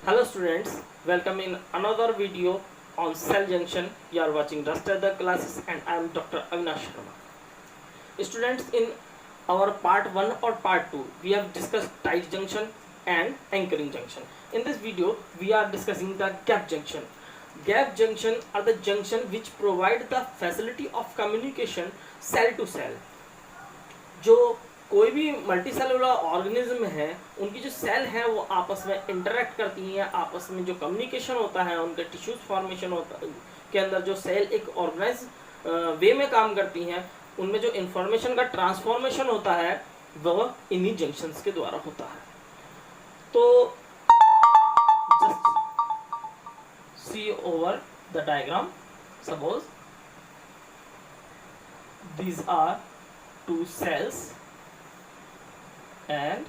Hello students, welcome in another video on cell junction. You are watching Rest of the classes and I am Dr. Avinash Sharma. Students, in our part 1 or part 2, we have discussed tight junction and anchoring junction. In this video, we are discussing the gap junction. Gap junction are the junction which provide the facility of communication cell to cell. जो कोई भी multi cellular organism है उनकी जो cell है वो आपस में इंटरेक्ट करती हैं, आपस में जो कम्युनिकेशन होता है उनके टिश्यूज फॉर्मेशन होता के अंदर जो सेल एक ऑर्गेनाइज वे में काम करती हैं, उनमें जो इंफॉर्मेशन का ट्रांसफॉर्मेशन होता है वह इन्हीं जंक्शंस के द्वारा होता है. तो just see over the diagram. Suppose these are two cells and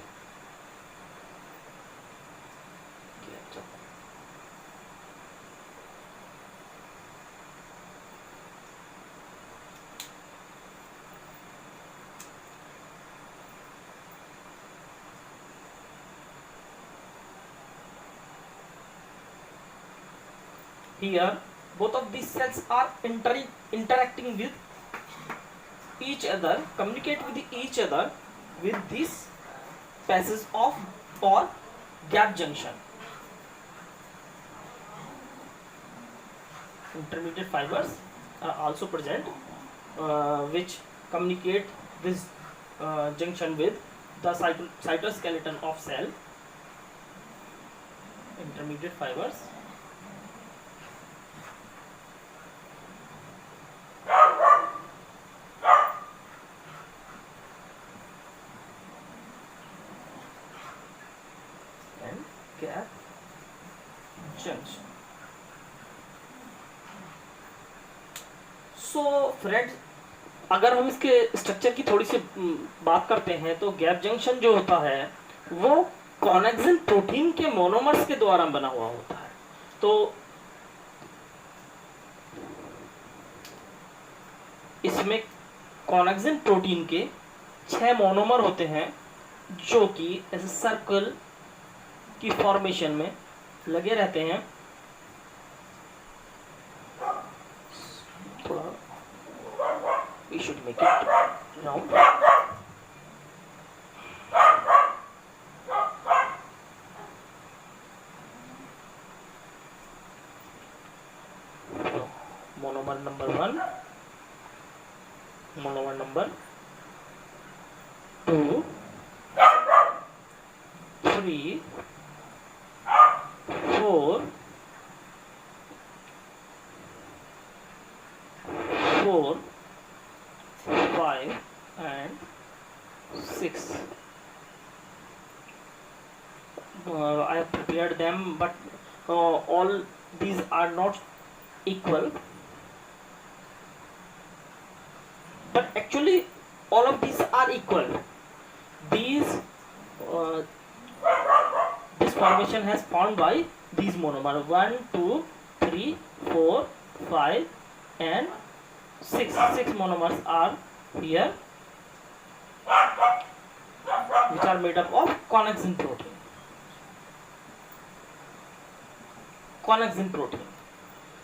here both of these cells are interacting with each other, communicate with each other with this passage of or gap junction. Intermediate fibers are also present which communicate this junction with the cytoskeleton of cell. Intermediate fibers gap junction. So friends, अगर हम इसके structure की थोड़ी सी बात करते हैं तो gap junction जो होता है वो कॉनेक्सिन प्रोटीन के मोनोमर्स के द्वारा बना हुआ होता है. तो इसमें कॉनेक्सिन प्रोटीन के 6 मोनोमर होते हैं जो कि ऐसे सर्कल की फॉर्मेशन में लगे रहते हैं. थोड़ा we should make it round. Monomer number 1, monomer number 2, 3, 4, 5 and 6. I have prepared them, but all these are not equal, but actually all of these are equal. These this formation has formed by these monomer 1, 2, 3, 4, 5 and 6. 6 monomers are here which are made up of connexin protein. Connexin protein.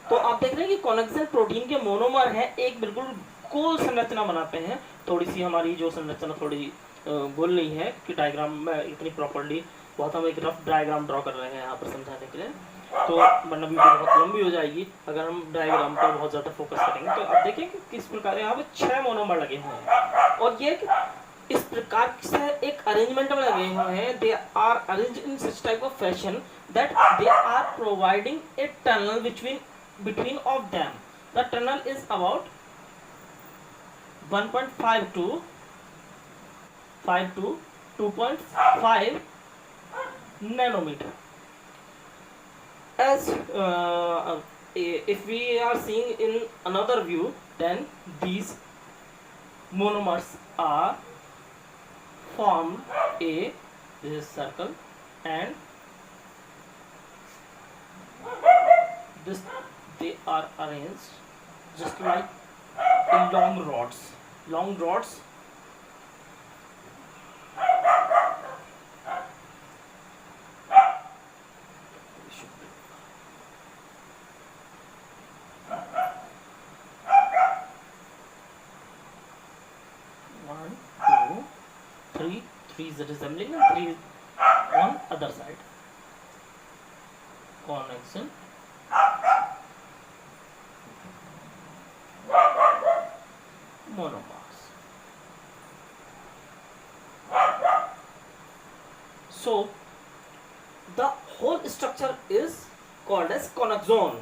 तो आप देख रहे हैं कि कॉनेक्सिन protein के monomer हैं, एक बिल्कुल गोल संरचना बनाते हैं. थोड़ी सी हमारी जो संरचना थोड़ी गोल नहीं है कि डायग्राम में इतनी प्रॉपर्ली, बहुत हम एक रफ डायग्राम ड्रॉ कर रहे हैं यहाँ पर समझाने के लिए, तो वरना वीडियो बहुत लंबी हो जाएगी अगर हम डायग्राम पर बहुत ज़्यादा फोकस करेंगे. तो आप देखिए कि किस प्रकार यहाँ पे 6 मोनोमर लगे हुए हैं और ये इस प्रकार से एक अरेंजमेंट में लगे हुए हैं. They are arranged in such type of fashion that they are providing a tunnel between of them. The tunnel is about 1.5 to 2.5 nanometer. As if we are seeing in another view, then these monomers are formed this is circle and this they are arranged just like in long rods. Long rods 3 is resembling and 3 on other side. Connection monomers. So the whole structure is called as connexon.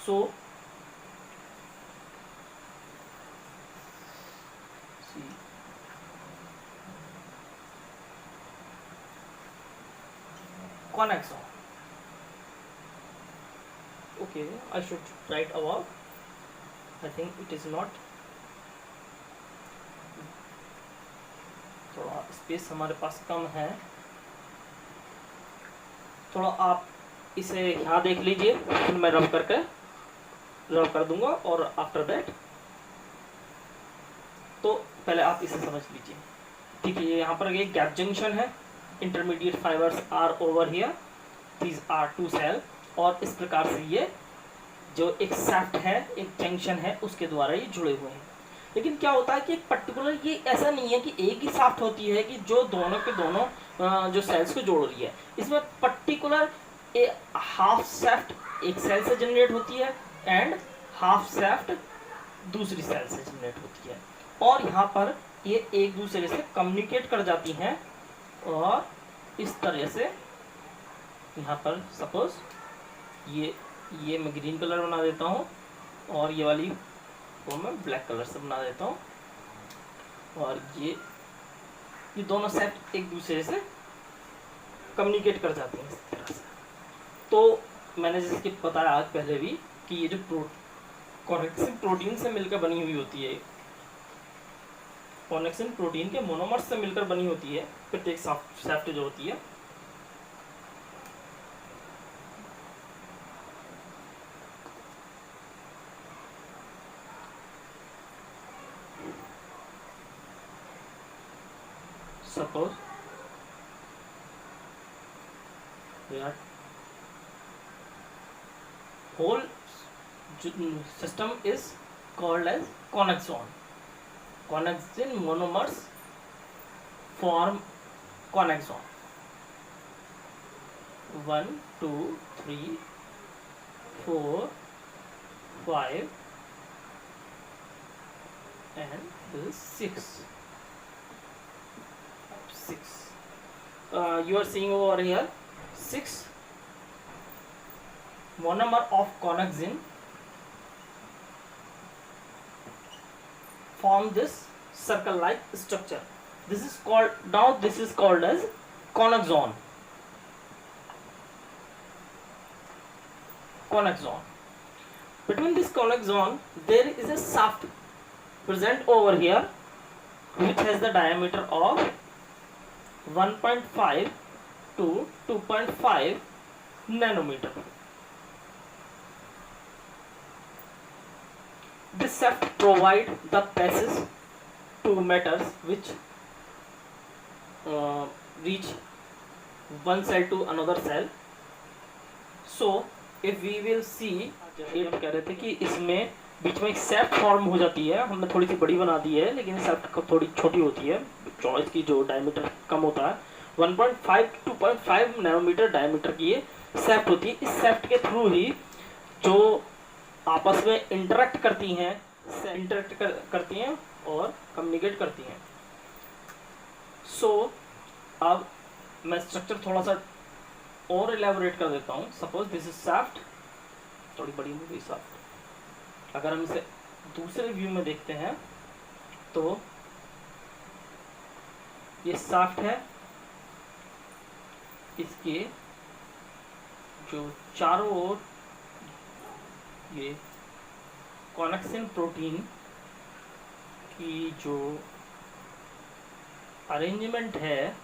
So see, connexon. Okay, I should write about. I think it is not. थोड़ा space हमारे पास कम है, थोड़ा आप इसे यहाँ देख लीजिए, फिर मैं रब कर दूंगा और आफ्टर दैट तो पहले आप इसे समझ लीजिए। ठीक है, यहाँ पर एक गैप जंक्शन है, intermediate fibres are over here, these are two cell, और इस प्रकार से ये जो एक सैफ्ट है, एक जंक्शन है, उसके द्वारा ये जुड़े हुए हैं। लेकिन क्या होता है कि एक पर्टिकुलर, ये ऐसा नहीं है कि एक ही साफ्ट होती है कि जो दोनों के दोनों जो सेल्स को जोड़ रही है। इसमें पर्टिकुलर हाफ सैफ्ट एक सेल से जनरेट होती है एंड हाफ सैफ्ट दूसरी सेल से जनरेट होती है, और यहाँ पर ये एक दूसरे से कम्युनिकेट कर जाती हैं। और इस तरह से यहाँ पर सपोज ये मैं ग्रीन कलर बना देता हूँ और ये वाली वो मैं ब्लैक कलर से बना देता हूँ, और ये दोनों सेट एक दूसरे से कम्युनिकेट कर जाते हैं इस तरह से। तो मैंने जैसे कि बताया पहले भी कि ये जो कॉनेक्सिन प्रोटीन से मिलकर बनी हुई होती है, कॉनेक्सिन प्रोटीन के मोनोमर्स से मिलकर बनी होती है प्रत्येक सैफ्ट जो होती है। Suppose that whole system is called as connexon. Connexin monomers form connexon. 1, 2, 3, 4, 5 and this is 6. You are seeing over here 6 monomer of connexin form this circle like structure. This is called as connexon. Between this connexon there is a shaft present over here which has the diameter of 1.5 to 2.5 nanometer. This shaft provide the passage to metals which reach one cell to another cell. So if we will see, हम कह रहे थे कि इसमें बीच में एक shaft form हो जाती है, हमने थोड़ी सी बड़ी बना दी है, लेकिन सैफ्ट थोड़ी छोटी होती है, चौड़ाई की जो डायमीटर कम होता है, 1.5 to 2.5 नैनोमीटर डायमीटर की ये सैफ्ट होती है। इस सैफ्ट के थ्रू ही जो आपस में इंटरेक्ट करती हैं और कम्युनिकेट करती हैं। सो अब मैं स्ट्रक्चर थोड़ा सा और एलैबोरेट कर देता हूँ। सपोज दिस इज सैफ्ट, थोड़ी बड़ी हो गई सैफ्ट। अगर हम इसे दूसरे व्यू में देखते हैं तो ये सैफ्ट है, इसके जो चारों ओर ये कॉनेक्सिन प्रोटीन की जो अरेंजमेंट है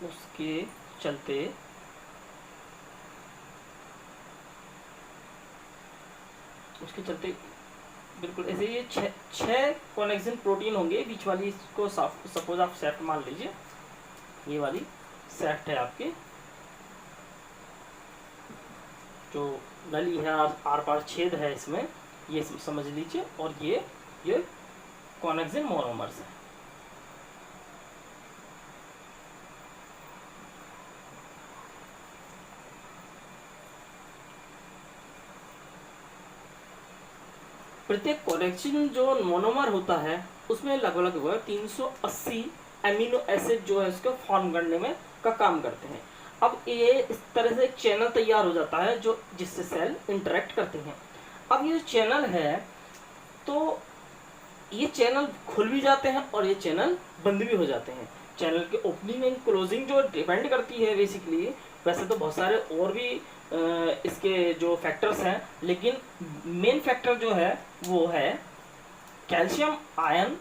उसके चलते बिल्कुल ऐसे ये छह कॉनेक्सिन प्रोटीन होंगे। बीच वाली इसको सपोज आप सैफ्ट मान लीजिए, ये वाली सैफ्ट है आपकी, जो नली है आर पार छेद है इसमें, ये समझ लीजिए। और ये कॉनेक्सिन मोनोमर्स है। प्रत्येक कॉनेक्सिन जो मोनोमर होता है उसमें लगभग 380 एमिनो एसिड जो है उसको फॉर्म करने में का काम करते हैं। अब ये इस तरह से एक चैनल तैयार हो जाता है जो जिससे सेल इंटरेक्ट करते हैं। अब ये चैनल है तो ये चैनल खुल भी जाते हैं और ये चैनल बंद भी हो जाते हैं। चैनल के ओपनिंग एंड क्लोजिंग जो डिपेंड करती है बेसिकली, वैसे तो बहुत सारे और भी इसके जो फैक्टर्स हैं, लेकिन मेन फैक्टर जो है वो है कैल्शियम आयन।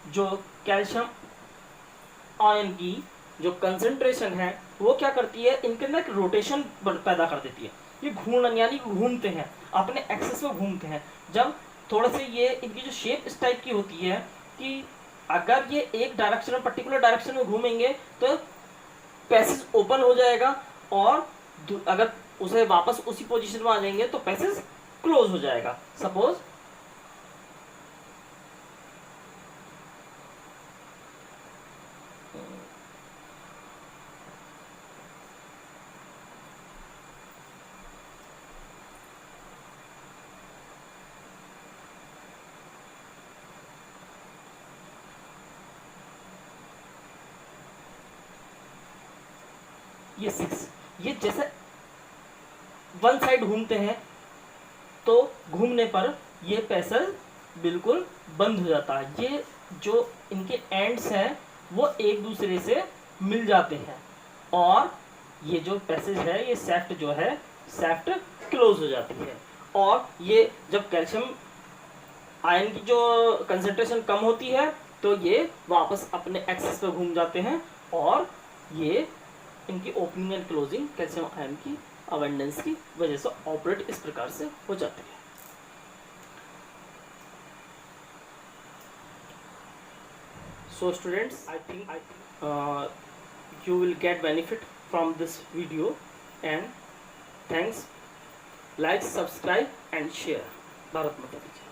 जो कैल्शियम आयन की जो कंसंट्रेशन है वो क्या करती है, इनके अंदर एक रोटेशन पैदा कर देती है। ये घूर्णन यानी घूमते हैं, अपने एक्सेस में घूमते हैं। जब थोड़ा से ये इनकी जो शेप इस टाइप की होती है कि अगर ये एक डायरेक्शन में पर्टिकुलर डायरेक्शन में घूमेंगे तो पैसेज ओपन हो जाएगा, और अगर उसे वापस उसी पोजीशन में आ जाएंगे तो पैसेज क्लोज हो जाएगा। सपोज ये 6, ये जैसे वन साइड घूमते हैं तो घूमने पर ये पैसेज बिल्कुल बंद हो जाता है। ये जो इनके एंड्स हैं वो एक दूसरे से मिल जाते हैं और ये जो पैसेज है ये शेफ्ट जो है शेफ्ट क्लोज हो जाती है। और ये जब कैल्शियम आयन की जो कंसंट्रेशन कम होती है तो ये वापस अपने एक्सेस पे घूम जाते हैं और ये इनकी opening and closing calcium ion की अबंडेंस की वजह से ऑपरेट इस प्रकार से हो जाती है। So students, I think you will get benefit from this video, and thanks, like, subscribe and share. Bharat Mata Ki Jai.